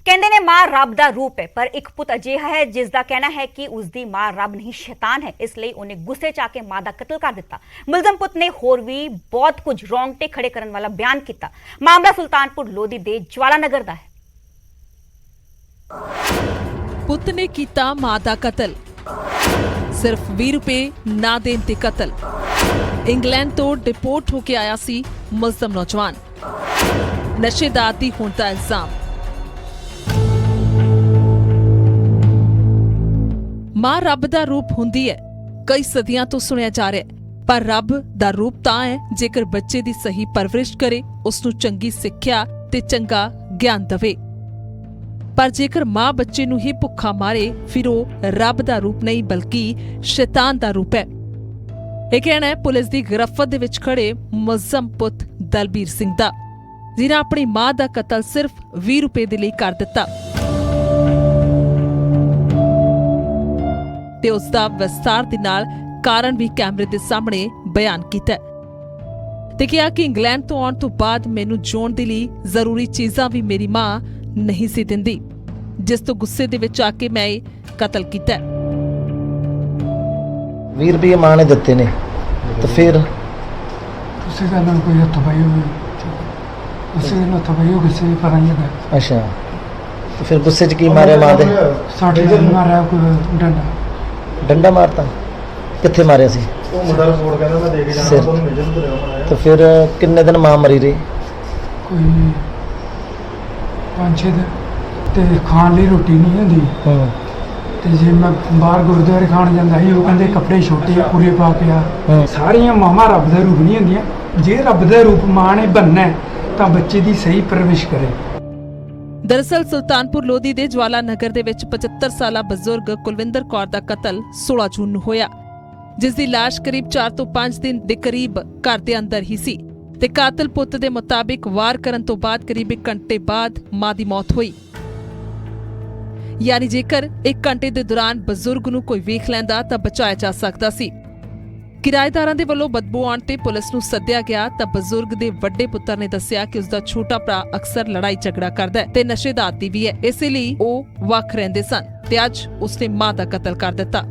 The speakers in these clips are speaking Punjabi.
ਕਹਿੰਦੇ ਨੇ ਮਾਂ ਰੱਬ ਦਾ ਰੂਪ ਹੈ, ਪਰ ਇੱਕ ਪੁੱਤ ਅਜਿਹਾ ਹੈ ਜਿਸ ਦਾ ਕਹਿਣਾ ਹੈ ਕਿ ਉਸ ਦੀ ਮਾਂ ਰੱਬ ਨਹੀਂ ਸ਼ੈਤਾਨ ਹੈ। ਇਸ ਲਈ ਉਹਨੇ ਗੁੱਸੇ 'ਚ ਆ ਕੇ ਮਾਂ ਦਾ ਕਤਲ ਕਰ ਦਿੱਤਾ। ਮੁਲਜ਼ਮ ਪੁੱਤ ਨੇ ਹੋਰ ਵੀ ਬਹੁਤ ਕੁਝ ਰੌਂਗਟੇ ਖੜੇ ਕਰਨ ਵਾਲਾ ਬਿਆਨ ਕੀਤਾ। ਮਾਮਲਾ ਸੁਲਤਾਨਪੁਰ ਲੋਧੀ ਦੇ ਜਵਾਲਾ ਨਗਰ ਦਾ ਹੈ। ਪੁੱਤ ਨੇ ਕੀਤਾ ਮਾਂ ਦਾ ਕਤਲ, ਸਿਰਫ 20 ਰੁਪਏ ਨਾ ਦੇਣ ਤੇ ਕਤਲ। ਇੰਗਲੈਂਡ ਤੋਂ ਡਿਪੋਰਟ ਹੋ ਕੇ ਆਇਆ ਸੀ ਮੁਲਜ਼ਮ ਨੌਜਵਾਨ, ਨਸ਼ੇ ਦਾ ਆਦੀ ਹੋਣ ਦਾ ਇਲਜ਼ਾਮ। ਮਾਂ ਰੱਬ ਦਾ ਰੂਪ ਹੁੰਦੀ ਹੈ, ਕਈ ਸਦੀਆਂ ਤੋਂ ਸੁਣਿਆ ਜਾ ਰਿਹਾ ਹੈ, ਪਰ ਰੱਬ ਦਾ ਰੂਪ ਤਾਂ ਹੈ ਜੇਕਰ ਬੱਚੇ ਦੀ ਸਹੀ ਪਰਵਰਿਸ਼ ਕਰੇ, ਉਸ ਨੂੰ ਚੰਗੀ ਸਿੱਖਿਆ ਤੇ ਚੰਗਾ ਗਿਆਨ ਦੇਵੇ। ਪਰ ਜੇਕਰ ਮਾਂ ਬੱਚੇ ਨੂੰ ਹੀ ਭੁੱਖਾ ਮਾਰੇ, ਫਿਰ ਉਹ ਰੱਬ ਦਾ ਰੂਪ ਨਹੀਂ ਬਲਕਿ ਸ਼ੈਤਾਨ ਦਾ ਰੂਪ ਹੈ। ਇਹ ਕਹਿਣਾ ਹੈ ਪੁਲਿਸ ਦੀ ਗਿਰਫਤ ਦੇ ਵਿੱਚ ਖੜੇ ਮੁਲਜ਼ਮ ਪੁੱਤ ਦਲਬੀਰ ਸਿੰਘ ਦਾ, ਜਿਨ੍ਹਾਂ ਆਪਣੀ ਮਾਂ ਦਾ ਕਤਲ ਸਿਰਫ 20 ਰੁਪਏ ਦੇ ਲਈ ਕਰ ਦਿੱਤਾ ਤੇ ਉਸ ਦਾ ਵਿਸਤਾਰ ਦੇ ਨਾਲ ਕਾਰਨ ਵੀ ਕੈਮਰੇ ਦੇ ਸਾਹਮਣੇ ਬਿਆਨ ਕੀਤਾ ਤੇ ਕਿਹਾ ਕਿ ਇੰਗਲੈਂਡ ਤੋਂ ਆਉਣ ਤੋਂ ਬਾਅਦ ਮੈਨੂੰ ਜਿਉਣ ਦੇ ਲਈ ਜ਼ਰੂਰੀ ਚੀਜ਼ਾਂ ਵੀ ਮੇਰੀ ਮਾਂ ਨਹੀਂ ਸੀ ਦਿੰਦੀ, ਜਿਸ ਤੋਂ ਗੁੱਸੇ ਦੇ ਵਿੱਚ ਆ ਕੇ ਮੈਂ ਇਹ ਕਤਲ ਕੀਤਾ। 20 ਰੁਪਏ ਮਾਂ ਨੇ ਦਿੱਤੇ ਨੇ ਤੇ ਫਿਰ ਉਸੇ ਦਾ ਨਾਲ ਕੋਈ ਹੱਥ ਪਾਈ ਹੋਈ, ਉਸੇ ਨਾਲ ਹੱਥ ਪਾਈ ਹੋ ਕਿਸੇ ਵੀ ਪਤਾ ਨਹੀਂ ਲੱਗਾ। ਅੱਛਾ, ਤੇ ਫਿਰ ਗੁੱਸੇ 'ਚ ਕੀ ਮਾਰਿਆ ਮਾਂ ਦੇ? ਸਾਡੇ ਜਨ ਮਾਰਿਆ ਕੋਈ ਡੰਡਾ ਮਾਰਤਾ। ਕਿੱਥੇ ਮਾਰਿਆ ਸੀ? ਉਹ ਮੁੰਡਾ ਰਿਪੋਰਟ ਕਹਿੰਦਾ ਮੈਂ ਦੇ ਕੇ ਜਾਣਾ, ਤੁਹਾਨੂੰ ਮਿਲ ਜੂ ਤੇ ਆਉਣਾ। ਤੇ ਫਿਰ ਕਿੰਨੇ ਦਿਨ ਮਾਂ ਮਰੀ ਰਹੀ? ਕੋਈ 5-6 ਦਿਨ ਤੇ ਖਾਣ ਲਈ ਰੋਟੀ ਨਹੀਂ ਹੁੰਦੀ। ਹੂੰ। ਤੇ ਜੇ ਮੈਂ ਬਾਹਰ ਗੁਰਦੁਆਰੇ ਖਾਣ ਜਾਂਦਾ ਸੀ, ਉਹ ਕਹਿੰਦੇ ਕੱਪੜੇ ਛੋਟੇ ਆ, ਪੂਰੇ ਪਾ ਕੇ ਆ। ਸਾਰੀਆਂ ਮਾਵਾਂ ਰੱਬ ਦਾ ਰੂਪ ਨਹੀਂ ਹੁੰਦੀਆਂ। ਜੇ ਰੱਬ ਦਾ ਰੂਪ ਮਾਂ ਨੇ ਬਣਨਾ ਤਾਂ ਬੱਚੇ ਦੀ ਸਹੀ ਪਰਵਰਿਸ਼ ਕਰੇ। ਦਰਅਸਲ ਸੁਲਤਾਨਪੁਰ ਲੋਧੀ ਦੇ ਜਵਾਲਾ ਨਗਰ ਦੇ ਵਿੱਚ 75 ਸਾਲਾ ਬਜ਼ੁਰਗ ਕੁਲਵਿੰਦਰ ਕੌਰ ਦਾ ਕਤਲ 16 ਜੂਨ ਨੂੰ ਹੋਇਆ, ਜਿਸ ਦੀ ਲਾਸ਼ ਕਰੀਬ 4 ਤੋਂ 5 ਦਿਨ ਦੇ ਕਰੀਬ ਘਰ ਦੇ ਅੰਦਰ ਹੀ ਸੀ ਤੇ ਕਾਤਲ ਪੁੱਤ ਦੇ ਮੁਤਾਬਿਕ ਵਾਰ ਕਰਨ ਤੋਂ ਬਾਅਦ ਕਰੀਬ 1 ਘੰਟੇ ਬਾਅਦ ਮਾਂ ਦੀ ਮੌਤ ਹੋਈ। ਯਾਨੀ ਜੇਕਰ 1 ਘੰਟੇ ਦੇ ਦੌਰਾਨ ਬਜ਼ੁਰਗ ਨੂੰ ਕੋਈ ਵੇਖ ਲੈਂਦਾ ਤਾਂ ਬਚਾਇਆ ਜਾ ਸਕਦਾ ਸੀ। ਕਿਰਾਏਦਾਰਾਂ ਦੇ ਵੱਲੋਂ ਬਦਬੂ ਆਉਣ ਤੇ ਪੁਲਿਸ ਨੂੰ ਸੱਦਿਆ ਗਿਆ ਤਾਂ ਬਜ਼ੁਰਗ ਦੇ ਵੱਡੇ ਪੁੱਤਰ ਨੇ ਦੱਸਿਆ ਕਿ ਉਸ ਦਾ ਛੋਟਾ ਭਰਾ ਅਕਸਰ ਲੜਾਈ ਝਗੜਾ ਕਰਦਾ ਹੈ ਤੇ ਨਸ਼ੇ ਦਾ ਆਦੀ ਵੀ ਹੈ, ਇਸੇ ਲਈ ਉਹ ਵੱਖ ਰਹਿੰਦੇ ਸਨ ਤੇ ਅੱਜ ਉਸਨੇ ਮਾਂ ਦਾ ਕਤਲ ਕਰ ਦਿੱਤਾ।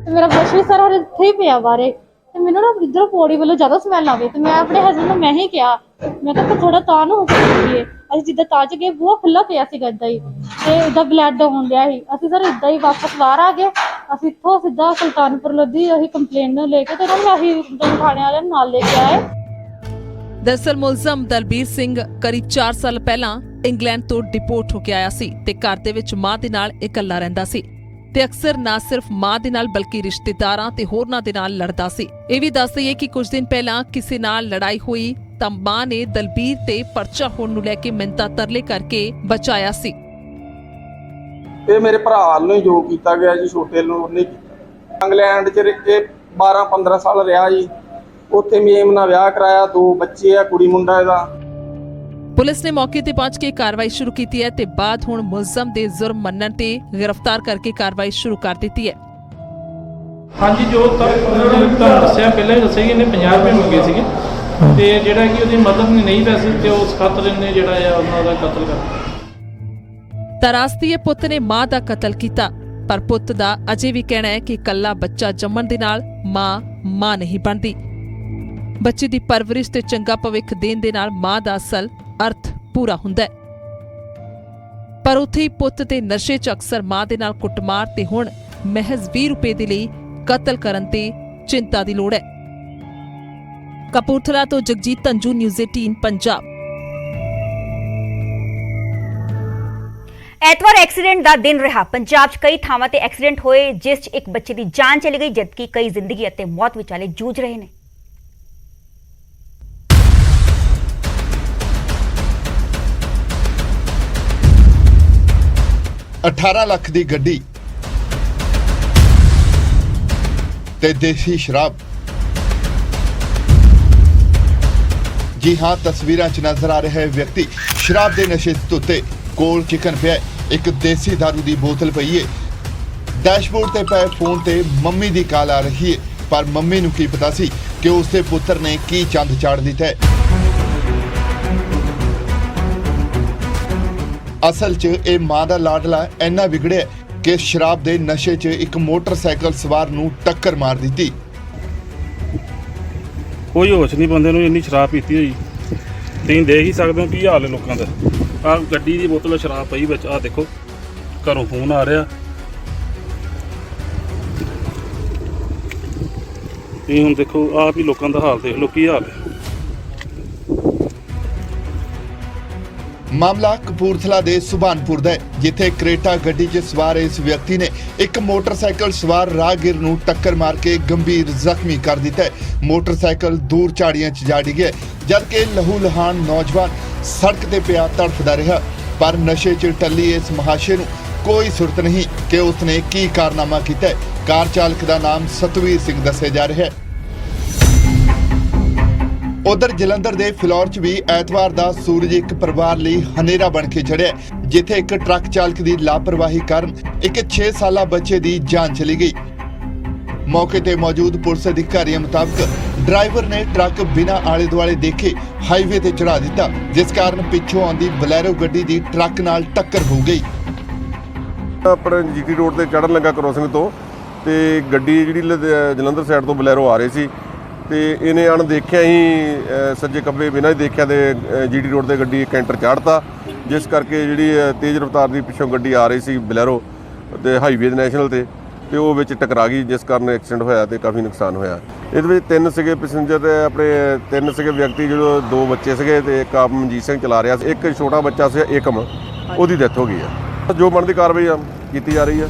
ਮੇਰਾ ਬਸ਼ੀ ਸਾਰਾ ਇੱਥੇ ਹੀ ਪਿਆ ਬਾਰੇ ਤੇ ਮੈਨੂੰ ਨਾ ਇਧਰੋਂ ਪੌੜੀ ਵੱਲੋਂ ਜ਼ਿਆਦਾ ਸਮੈਲ ਆਵੇ ਤੇ ਮੈਂ ਆਪਣੇ ਹਸਬੰਦ ਨੂੰ ਮੈਂ ਹੀ ਕਿਹਾ, ਮੈਂ ਕਿਹਾ ਥੋੜਾ ਤਾਂ ਨੂੰ ਹੋ ਸਕੀਏ। ਅਸੀਂ ਜਿੱਦਾਂ ਤਾਂ ਚ ਗਏ, ਬੂਹਾ ਖੁੱਲਾ ਪਿਆ ਸੀਗਾ ਏਦਾਂ ਹੀ ਤੇ ਏਦਾਂ ਬਲੱਡ ਆਉਣ ਡਿਆ ਸੀ। ਅਸੀਂ ਸਰ ਏਦਾਂ ਹੀ ਵਾਪਸ ਬਾਹਰ ਆ ਗਏ। ਅਸੀਂ ਇੱਥੋਂ ਸਿੱਧਾ ਸੁਲਤਾਨਪੁਰ ਲੋਧੀ ਅਸੀਂ ਕੰਪਲੇਨ ਲੈ ਕੇ ਤੇ ਉਹਨਾਂ ਨੂੰ ਅਸੀਂ ਥਾਣੇ ਵਾਲਿਆਂ ਨੂੰ ਨਾਲ ਲੈ ਕੇ ਆਏ। ਦਰਅਸਲ ਮੁਲਜ਼ਮ ਦਲਬੀਰ ਸਿੰਘ ਕਰੀਬ 4 ਸਾਲ ਪਹਿਲਾਂ ਇੰਗਲੈਂਡ ਤੋਂ ਡਿਪੋਰਟ ਹੋ ਕੇ ਆਇਆ ਸੀ ਤੇ ਘਰ ਦੇ ਵਿੱਚ ਮਾਂ ਦੇ ਨਾਲ ਇਕੱਲਾ ਰਹਿੰਦਾ ਸੀ ਤੇ ਅਕਸਰ ਨਾ ਸਿਰਫ ਮਾਂ ਦੇ ਨਾਲ ਬਲਕਿ ਰਿਸ਼ਤੇਦਾਰਾਂ ਤੇ ਹੋਰਨਾਂ ਦੇ ਨਾਲ ਲੜਦਾ ਸੀ। ਇਹ ਵੀ ਦੱਸ ਦਈਏ ਕਿ ਕੁਝ ਦਿਨ ਪਹਿਲਾਂ ਕਿਸੇ ਨਾਲ ਲੜਾਈ ਹੋਈ ਤਾਂ ਮਾਂ ਨੇ ਦਲਬੀਰ ਤੇ ਪਰਚਾ ਹੋਣ ਨੂੰ ਲੈ ਕੇ ਮਿੰਨਤਾਂ ਤਰਲੇ ਕਰਕੇ ਬਚਾਇਆ ਸੀ। ਇਹ ਮੇਰੇ ਭਰਾ ਨੂੰ ਜੋ ਕੀਤਾ ਗਿਆ ਜੀ, ਛੋਟੇ ਨੂੰ ਉਹਨੇ ਕੀਤਾ। ਇੰਗਲੈਂਡ 'ਚ ਇਹ 12-15 ਸਾਲ ਰਿਹਾ ਜੀ, ਉੱਥੇ ਮੇਮ ਨਾਲ ਵਿਆਹ ਕਰਾਇਆ, 2 ਬੱਚੇ ਆ, ਕੁੜੀ ਮੁੰਡਾ ਇਹਦਾ। ਪੁਲਿਸ ਨੇ ਮੌਕੇ ਤੇ ਪਹੁੰਚ ਕੇ ਕਾਰਵਾਈ ਸ਼ੁਰੂ ਕੀਤੀ ਹੈ ਤੇ ਬਾਅਦ ਹੁਣ ਮੁਲਜ਼ਮ ਦੇ ਜੁਰਮ ਮੰਨਣ ਤੇ ਗ੍ਰਿਫਤਾਰ ਕਰਕੇ ਕਾਰਵਾਈ ਸ਼ੁਰੂ ਕਰ ਦਿੱਤੀ ਹੈ। ਹਾਂਜੀ, ਜੋ ਤੁਹਾਨੂੰ ਦੱਸਿਆ ਪਹਿਲਾਂ ਹੀ ਦੱਸਿਆ ਕਿ ਇਹਨੇ 50 ਰੁਪਏ ਮੰਗੇ ਸੀਗੇ ਤੇ ਜਿਹੜਾ ਕਿ ਉਹਦੀ ਮਦਦ ਨਹੀਂ ਪੈਸੇ ਤੇ ਉਸ ਖਾਤਰ ਇਹਨੇ ਜਿਹੜਾ ਆ ਉਹਨਾਂ ਦਾ ਕਤਲ ਕਰ ਦਿੱਤਾ। ਤਰਾਸਦੀ ਪੁੱਤ ਨੇ ਮਾਂ ਦਾ ਕਤਲ ਕੀਤਾ, ਪਰ ਪੁੱਤ ਦਾ ਅਜੇ ਵੀ ਕਹਿਣਾ ਹੈ ਕਿ ਇਕੱਲਾ ਬੱਚਾ ਜੰਮਣ ਦੇ ਨਾਲ ਮਾਂ ਨਹੀਂ ਬਣਦੀ। ਬੱਚੇ ਦੀ ਪਰਵਰਿਸ਼ ਤੇ ਚੰਗਾ ਭਵਿੱਖ ਦੇਣ ਦੇ ਨਾਲ ਮਾਂ ਦਾ ਅਸਲ ਅਰਥ ਪੂਰਾ ਹੁੰਦਾ ਹੈ। ਪਰ ਉੱਥੇ ਹੀ ਪੁੱਤ ਤੇ ਨਸ਼ੇ 'ਚ ਅਕਸਰ ਮਾਂ ਦੇ ਨਾਲ ਕੁੱਟਮਾਰ ਤੇ ਹੁਣ ਮਹਿਜ਼ 20 ਰੁਪਏ ਦੇ ਲਈ ਕਤਲ ਕਰਨ ਤੇ ਚਿੰਤਾ ਦੀ ਲੋੜ ਹੈ। ਕਪੂਰਥਲਾ ਤੋਂ ਜਗਜੀਤ ਧੰਜੂ, ਨਿਊਜ਼ 18 ਪੰਜਾਬ। ਐਤਵਾਰ ਐਕਸੀਡੈਂਟ ਦਾ ਦਿਨ ਰਿਹਾ। ਪੰਜਾਬ 'ਚ ਕਈ ਥਾਵਾਂ ਤੇ ਐਕਸੀਡੈਂਟ ਹੋਏ, ਜਿਸ 'ਚ ਇੱਕ ਬੱਚੇ ਦੀ ਜਾਨ ਚਲੀ ਗਈ, ਜਦਕਿ ਕਈ ਜ਼ਿੰਦਗੀ ਅਤੇ ਮੌਤ ਵਿਚਾਲੇ ਜੂਝ ਰਹੇ ਨੇ। $18 ਲੱਖ ਦੀ ਗੱਡੀ ਤੇ ਦੇਸੀ ਸ਼ਰਾਬ। ਜੀ ਹਾਂ, ਤਸਵੀਰਾਂ 'ਚ ਨਜ਼ਰ ਆ ਰਿਹਾ ਹੈ ਵਿਅਕਤੀ ਸ਼ਰਾਬ ਦੇ ਨਸ਼ੇ ਧੁੱਤੇ ਕੋਲ ਚਿਕਨ ਪਿਆ, ਇੱਕ ਦੇਸੀ ਦਾਰੂ ਦੀ ਬੋਤਲ ਪਈ ਹੈ। ਡੈਸ਼ਬੋਰਡ ਤੇ ਪਏ ਫੋਨ ਤੇ ਮੰਮੀ ਦੀ ਕਾਲ ਆ ਰਹੀ ਹੈ, ਪਰ ਮੰਮੀ ਨੂੰ ਕੀ ਪਤਾ ਸੀ ਕਿ ਉਸਦੇ ਪੁੱਤਰ ਨੇ ਕੀ ਚੰਦ ਚਾੜ ਦਿੱਤਾ ਹੈ। ਅਸਲ 'ਚ ਇਹ ਮਾਂ ਦਾ ਲਾਡਲਾ ਇੰਨਾ ਵਿਗੜਿਆ ਕਿ ਸ਼ਰਾਬ ਦੇ ਨਸ਼ੇ 'ਚ ਇੱਕ ਮੋਟਰਸਾਈਕਲ ਸਵਾਰ ਨੂੰ ਟੱਕਰ ਮਾਰ ਦਿੱਤੀ। ਕੋਈ ਹੋਸ਼ ਨਹੀਂ ਬੰਦੇ ਨੂੰ, ਇੰਨੀ ਸ਼ਰਾਬ ਪੀਤੀ ਹੋਈ। ਤੁਸੀਂ ਦੇਖ ਹੀ ਸਕਦੇ ਹੋ ਕੀ ਹਾਲ ਹੈ ਲੋਕਾਂ ਦਾ। ਆਹ ਗੱਡੀ ਦੀ ਬੋਤਲ ਸ਼ਰਾਬ ਪਈ ਵਿੱਚ, ਆਹ ਦੇਖੋ ਘਰੋਂ ਫੋਨ ਆ ਰਿਹਾ। ਤੁਸੀਂ ਹੁਣ ਦੇਖੋ ਆਪ ਹੀ ਲੋਕਾਂ ਦਾ ਹਾਲ ਦੇਖ ਲਓ ਕੀ ਹਾਲ ਹੈ। ਮਾਮਲਾ ਕਪੂਰਥਲਾ ਦੇ ਸੁਭਾਨਪੁਰ ਦਾ ਹੈ, ਜਿੱਥੇ ਕਰੇਟਾ ਗੱਡੀ 'ਚ ਸਵਾਰ ਇਸ ਵਿਅਕਤੀ ਨੇ ਇੱਕ ਮੋਟਰਸਾਈਕਲ ਸਵਾਰ ਰਾਹਗੀਰ ਨੂੰ ਟੱਕਰ ਮਾਰ ਕੇ ਗੰਭੀਰ ਜ਼ਖਮੀ ਕਰ ਦਿੱਤਾ ਹੈ। ਮੋਟਰਸਾਈਕਲ ਦੂਰ ਝਾੜੀਆਂ 'ਚ ਜਾ ਡਿੱਗਿਆ, ਜਦਕਿ ਲਹੂ ਲਹਾਨ ਨੌਜਵਾਨ ਸੜਕ ਤੇ ਪਿਆ ਤੜਫਦਾ ਰਿਹਾ। ਪਰ ਨਸ਼ੇ 'ਚ ਟੱਲੀ ਇਸ ਮਹਾਸ਼ੇ ਨੂੰ ਕੋਈ ਸੁਰਤ ਨਹੀਂ ਕਿ ਉਸਨੇ ਕੀ ਕਾਰਨਾਮਾ ਕੀਤਾ ਹੈ। ਕਾਰ ਚਾਲਕ ਦਾ ਨਾਮ ਸਤਵੀਰ ਸਿੰਘ ਦੱਸਿਆ ਜਾ ਰਿਹਾ ਹੈ। ਉਧਰ ਜਲੰਧਰ ਦੇ ਫਿਲੌਰ 'ਚ ਵੀ ਐਤਵਾਰ ਦਾ ਸੂਰਜ ਇੱਕ ਪਰਿਵਾਰ ਲਈ ਹਨੇਰਾ ਬਣ ਕੇ ਚੜ੍ਹਿਆ, ਜਿੱਥੇ ਇੱਕ ਟਰੱਕ ਚਾਲਕ ਦੀ ਲਾਪਰਵਾਹੀ ਕਾਰਨ ਇੱਕ 6 ਸਾਲਾ ਬੱਚੇ ਦੀ ਜਾਨ ਚਲੀ ਗਈ। ਮੌਕੇ ਤੇ ਮੌਜੂਦ ਪੁਲਿਸ ਅਧਿਕਾਰੀਆਂ ਮੁਤਾਬਕ ਡਰਾਈਵਰ ਨੇ ਟਰੱਕ ਬਿਨਾਂ ਆਲੇ ਦੁਆਲੇ ਦੇਖੇ ਹਾਈਵੇ ਤੇ ਚੜਾ ਦਿੱਤਾ, ਜਿਸ ਕਾਰਨ ਪਿੱਛੋਂ ਆਉਂਦੀ ਬਲੈਰੋ ਗੱਡੀ ਦੀ ਟਰੱਕ ਨਾਲ ਟੱਕਰ ਹੋ ਗਈ। ਆਪਣੇ ਜੀਟੀ ਰੋਡ ਤੇ ਚੜ੍ਹਨ ਲੱਗਾ ਕ੍ਰੋਸਿੰਗ ਤੋਂ, ਤੇ ਗੱਡੀ ਜਿਹੜੀ ਜਲੰਧਰ ਸਾਈਡ ਤੋਂ ਬਲੈਰੋ ਆ ਰਹੀ ਸੀ, ਤੇ ਇਹਨੇ ਅਣਦੇਖਿਆ ਹੀ ਸੱਜੇ ਖੱਬੇ ਬਿਨਾਂ ਹੀ ਦੇਖਿਆ ਤੇ ਜੀਟੀ ਰੋਡ ਤੇ ਗੱਡੀ ਕੈਂਟਰ ਚਾੜਤਾ, ਜਿਸ ਕਰਕੇ ਜਿਹੜੀ ਤੇਜ਼ ਰਫ਼ਤਾਰ ਦੀ ਪਿੱਛੋਂ ਗੱਡੀ ਆ ਰਹੀ ਸੀ ਬਲੈਰੋ ਤੇ ਹਾਈਵੇ ਦੇ ਨੈਸ਼ਨਲ ਤੇ ਉਹ ਵਿੱਚ ਟਕਰਾ ਗਈ, ਜਿਸ ਕਾਰਨ ਐਕਸੀਡੈਂਟ ਹੋਇਆ ਤੇ ਕਾਫੀ ਨੁਕਸਾਨ ਹੋਇਆ। ਇਹਦੇ ਵਿੱਚ 3 ਸੀਗੇ ਪੈਸੇਂਜਰ ਤੇ ਆਪਣੇ 3 ਸੀਗੇ ਵਿਅਕਤੀ, ਜਦੋਂ 2 ਬੱਚੇ ਸੀਗੇ ਤੇ ਇੱਕ ਆਪ ਮਨਜੀਤ ਸਿੰਘ ਚਲਾ ਰਿਹਾ ਸੀ, ਇੱਕ ਛੋਟਾ ਬੱਚਾ ਸੀ ਏਕਮ, ਉਹਦੀ ਡੈਥ ਹੋ ਗਈ ਹੈ। ਜੋ ਬਣਦੀ ਕਾਰਵਾਈ ਕੀਤੀ ਜਾ ਰਹੀ ਹੈ।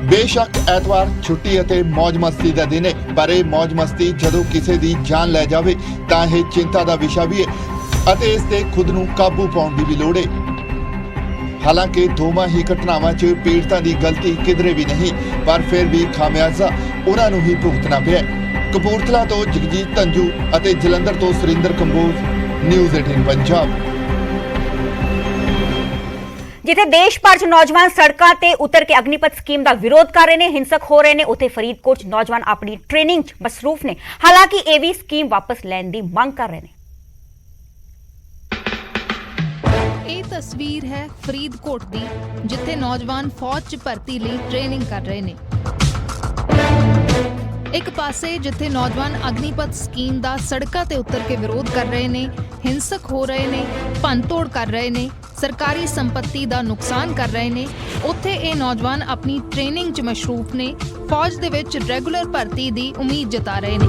ਬੇਸ਼ੱਕ ਐਤਵਾਰ ਛੁੱਟੀ ਅਤੇ ਮौज ਮਸਤੀ ਦਾ ਦਿਨ ਹੈ, ਪਰ ਇਹ ਮौज ਮਸਤੀ ਜਦੋਂ ਕਿਸੇ ਦੀ ਜਾਨ ਲੈ ਜਾਵੇ ਤਾਂ ਇਹ ਚਿੰਤਾ ਦਾ ਵਿਸ਼ਾ ਵੀ ਹੈ ਅਤੇ ਇਸ ਤੇ ਖੁਦ ਨੂੰ ਕਾਬੂ ਪਾਉਣ ਦੀ ਵੀ ਲੋੜ ਹੈ। ਹਾਲਾਂਕਿ ਦੋਵਾਂ ਹੀ ਘਟਨਾਵਾਂ 'ਚ ਪੀੜਤਾਂ ਦੀ ਗਲਤੀ ਕਿਧਰੇ ਵੀ ਨਹੀਂ, ਪਰ ਫਿਰ ਵੀ ਖਾਮਿਆਜ਼ਾ ਉਹਨਾਂ ਨੂੰ ਹੀ ਭੁਗਤਣਾ ਪਿਆ। ਕਪੂਰਥਲਾ ਤੋਂ ਜਗਜੀਤ ਧੰਜੂ ਅਤੇ ਜਲੰਧਰ ਤੋਂ ਸੁਰਿੰਦਰ ਕੰਬੋਜ, ਨਿਊਜ਼ 18 ਪੰਜਾਬ। ਜਿੱਥੇ ਦੇਸ਼ ਭਰ 'ਚ ਨੌਜਵਾਨ ਸੜਕਾਂ ਤੇ ਉਤਰ ਕੇ ਅਗਨੀਪਥ ਸਕੀਮ ਦਾ ਵਿਰੋਧ ਕਰ ਰਹੇ ਨੇ, ਹਿੰਸਕ ਹੋ ਰਹੇ ਨੇ, ਉੱਥੇ ਫਰੀਦਕੋਟ 'ਚ ਨੌਜਵਾਨ ਆਪਣੀ ਟ੍ਰੇਨਿੰਗ 'ਚ ਮਸਰੂਫ ਨੇ। ਹਾਲਾਂਕਿ ਇਹ ਵੀ ਸਕੀਮ ਵਾਪਸ ਲੈਣ ਦੀ ਮੰਗ ਕਰ ਰਹੇ ਨੇ। ਇਹ ਤਸਵੀਰ ਹੈ ਫਰੀਦਕੋਟ ਦੀ, ਜਿੱਥੇ ਨੌਜਵਾਨ ਫੌਜ 'ਚ ਭਰਤੀ ਲਈ ਟ੍ਰੇਨਿੰਗ ਕਰ ਰਹੇ ਨੇ। ਇੱਕ ਪਾਸੇ ਜਿੱਥੇ ਨੌਜਵਾਨ ਅਗਨੀਪਥ ਸਕੀਮ ਦਾ ਸੜਕਾਂ ਤੇ ਉਤਰ ਕੇ ਵਿਰੋਧ ਕਰ ਰਹੇ ਨੇ, ਹਿੰਸਕ ਹੋ ਰਹੇ ਨੇ, ਭੰਨਤੋੜ ਕਰ ਰਹੇ ਨੇ, ਸਰਕਾਰੀ ਸੰਪत्ति ਦਾ ਨੁਕਸਾਨ ਕਰ ਰਹੇ ਨੇ, ਉੱਥੇ ਇਹ ਨੌਜਵਾਨ ਆਪਣੀ ਟ੍ਰੇਨਿੰਗ 'ਚ ਮਸ਼ਰੂਫ ਨੇ, ਫੌਜ ਦੇ ਵਿੱਚ ਰੈਗੂਲਰ ਭਰਤੀ ਦੀ ਉਮੀਦ ਜਤਾ ਰਹੇ ਨੇ।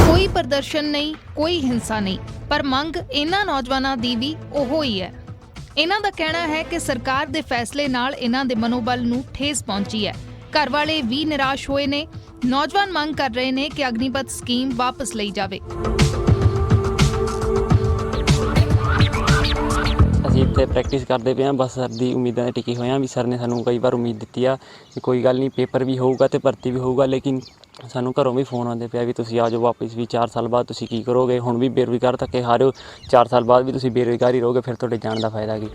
ਕੋਈ ਪ੍ਰਦਰਸ਼ਨ ਨਹੀਂ, ਕੋਈ ਹਿੰਸਾ ਨਹੀਂ, ਪਰ ਮੰਗ ਇਹਨਾਂ ਨੌਜਵਾਨਾਂ ਦੀ ਵੀ ਉਹੋ ਹੀ ਹੈ। ਇਹਨਾਂ ਦਾ ਕਹਿਣਾ ਹੈ ਕਿ ਸਰਕਾਰ ਦੇ ਫੈਸਲੇ ਨਾਲ ਇਹਨਾਂ ਦੇ ਮਨੋਬਲ ਨੂੰ ਠੇਸ ਪਹੁੰਚੀ ਹੈ। ਘਰ ਵਾਲੇ ਵੀ ਨਿਰਾਸ਼ ਹੋਏ ਨੇ। ਨੌਜਵਾਨ ਮੰਗ ਕਰ ਰਹੇ ਨੇ ਕਿ ਅਗਨੀਪਥ ਸਕੀਮ ਵਾਪਸ ਲਈ ਜਾਵੇ। ਅਸੀਂ ਇੱਥੇ ਪ੍ਰੈਕਟਿਸ ਕਰਦੇ ਪਏ ਹਾਂ, ਬਸ ਸਰ ਦੀ ਉਮੀਦਾਂ 'ਤੇ ਟਿਕੇ ਹੋਏ ਹਾਂ ਵੀ ਸਰ ਨੇ ਸਾਨੂੰ ਕਈ ਵਾਰ ਉਮੀਦ ਦਿੱਤੀ ਆ ਕਿ ਕੋਈ ਗੱਲ ਨਹੀਂ, ਪੇਪਰ ਵੀ ਹੋਊਗਾ ਤੇ ਭਰਤੀ ਵੀ ਹੋਊਗਾ, ਲੇਕਿਨ ਸਾਨੂੰ ਘਰੋਂ ਵੀ ਫੋਨ ਆਉਂਦੇ ਪਿਆ ਵੀ ਤੁਸੀਂ ਆ ਜਾਓ ਵਾਪਸ, ਵੀ 4 ਸਾਲ ਬਾਅਦ ਤੁਸੀਂ ਕੀ ਕਰੋਗੇ। ਹੁਣ ਵੀ ਬੇਰੁਜ਼ਗਾਰ ਧੱਕੇ ਖਾ ਰਹੇ ਹੋ, 4 ਸਾਲ ਬਾਅਦ ਵੀ ਤੁਸੀਂ ਬੇਰੁਜ਼ਗਾਰ ਹੀ ਰਹੋਗੇ, ਫਿਰ ਤੁਹਾਡੇ ਜਾਣ ਦਾ ਫਾਇਦਾ ਕੀ।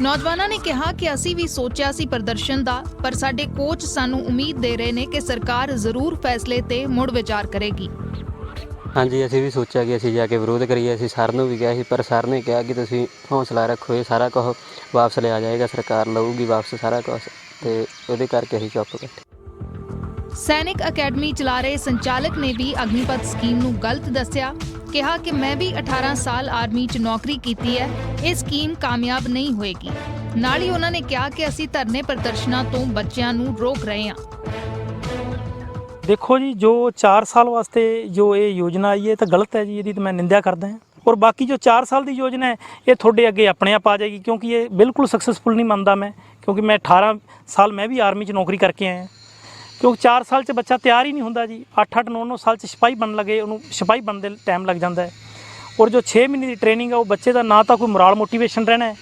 ਨੌਜਵਾਨਾਂ ਨੇ ਕਿਹਾ ਕਿ ਅਸੀਂ ਵੀ ਸੋਚਿਆ ਸੀ ਪ੍ਰਦਰਸ਼ਨ ਦਾ, ਪਰ ਸਾਡੇ ਕੋਚ ਸਾਨੂੰ ਉਮੀਦ ਦੇ ਰਹੇ ਨੇ ਕਿ ਸਰਕਾਰ ਜ਼ਰੂਰ ਫੈਸਲੇ ਤੇ ਮੁੜ ਵਿਚਾਰ ਕਰੇਗੀ। ਹਾਂਜੀ, ਅਸੀਂ ਵੀ ਸੋਚਿਆ ਕਿ ਅਸੀਂ ਜਾ ਕੇ ਵਿਰੋਧ ਕਰੀਏ, ਅਸੀਂ ਸਰ ਨੂੰ ਵੀ ਕਿਹਾ ਸੀ, ਪਰ ਸਰ ਨੇ ਕਿਹਾ ਕਿ ਤੁਸੀਂ ਹੌਸਲਾ ਰੱਖੋ, ਇਹ ਸਾਰਾ ਕੁਝ ਵਾਪਸ ਲਿਆ ਜਾਏਗਾ, ਸਰਕਾਰ ਲਊਗੀ ਵਾਪਸ ਸਾਰਾ ਕੁਝ, ਤੇ ਉਹਦੇ ਕਰਕੇ ਅਸੀਂ ਚੁੱਪ ਬੈਠੇ। ਸੈਨਿਕ ਅਕੈਡਮੀ ਚਲਾ ਰਹੇ ਸੰਚਾਲਕ ਨੇ ਵੀ ਅਗਨੀਪਥ ਸਕੀਮ ਨੂੰ ਗਲਤ ਦੱਸਿਆ। ਕਿਹਾ ਕਿ ਮੈਂ ਵੀ 18 ਸਾਲ ਆਰਮੀ 'ਚ ਨੌਕਰੀ ਕੀਤੀ ਹੈ, ਇਹ ਸਕੀਮ ਕਾਮਯਾਬ ਨਹੀਂ ਹੋਏਗੀ। ਨਾਲ ਹੀ ਉਹਨਾਂ ਨੇ ਕਿਹਾ ਕਿ ਅਸੀਂ ਧਰਨੇ ਪ੍ਰਦਰਸ਼ਨਾਂ ਤੋਂ ਬੱਚਿਆਂ ਨੂੰ ਰੋਕ ਰਹੇ ਹਾਂ। ਦੇਖੋ ਜੀ, ਜੋ 4 ਸਾਲ ਵਾਸਤੇ ਜੋ ਇਹ ਯੋਜਨਾ ਆਈ ਹੈ ਤਾਂ ਗਲਤ ਹੈ ਜੀ, ਇਹਦੀ ਤਾਂ ਮੈਂ ਨਿੰਦਿਆ ਕਰਦਾ ਹਾਂ। ਔਰ ਬਾਕੀ ਜੋ 4 ਸਾਲ ਦੀ ਯੋਜਨਾ ਹੈ ਇਹ ਤੁਹਾਡੇ ਅੱਗੇ ਆਪਣੇ ਆਪ ਆ ਜਾਏਗੀ, ਕਿਉਂਕਿ ਇਹ ਬਿਲਕੁਲ ਸਕਸੈਸਫੁਲ ਨਹੀਂ ਮੰਨਦਾ ਮੈਂ, ਕਿਉਂਕਿ ਮੈਂ 18 ਸਾਲ ਮੈਂ ਵੀ ਆਰਮੀ 'ਚ ਨੌਕਰੀ ਕਰਕੇ ਆਇਆ। ਕਿਉਂਕਿ 4 ਸਾਲ 'ਚ ਬੱਚਾ ਤਿਆਰ ਹੀ ਨਹੀਂ ਹੁੰਦਾ ਜੀ। 8-8, 9-9 ਸਾਲ 'ਚ ਸਿਪਾਹੀ ਬਣਨ ਲੱਗੇ, ਉਹਨੂੰ ਸਿਪਾਹੀ ਬਣਨ ਦੇ ਟਾਈਮ ਲੱਗ ਜਾਂਦਾ ਹੈ। ਔਰ ਜੋ 6 ਮਹੀਨੇ ਦੀ ਟ੍ਰੇਨਿੰਗ ਹੈ, ਉਹ ਬੱਚੇ ਦਾ ਨਾ ਤਾਂ ਕੋਈ ਮੋਰਲ ਮੋਟੀਵੇਸ਼ਨ ਰਹਿਣਾ ਹੈ,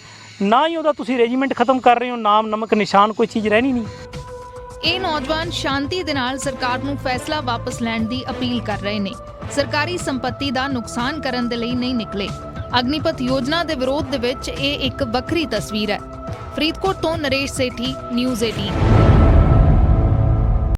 ਨਾ ਹੀ ਉਹਦਾ ਤੁਸੀਂ ਰੈਜੀਮੈਂਟ ਖਤਮ ਕਰ ਰਹੇ ਹੋ, ਨਾਮ ਨਮਕ ਨਿਸ਼ਾਨ ਕੋਈ ਚੀਜ਼ ਰਹਿਣੀ ਨਹੀਂ। ਇਹ ਨੌਜਵਾਨ ਸ਼ਾਂਤੀ ਦੇ ਨਾਲ ਸਰਕਾਰ ਨੂੰ ਫੈਸਲਾ ਵਾਪਸ ਲੈਣ ਦੀ ਅਪੀਲ ਕਰ ਰਹੇ ਨੇ। ਸਰਕਾਰੀ ਸੰਪत्ति ਦਾ ਨੁਕਸਾਨ ਕਰਨ ਦੇ ਲਈ ਨਹੀਂ ਨਿਕਲੇ। ਅਗਨੀਪਥ ਯੋਜਨਾ ਦੇ ਵਿਰੋਧ ਦੇ ਵਿੱਚ ਇਹ ਇੱਕ ਵੱਖਰੀ ਤਸਵੀਰ ਹੈ। ਫਰੀਦਕੋਟ ਤੋਂ ਨਰੇਸ਼ ਸੇਠੀ, ਨਿਊਜ਼ 18।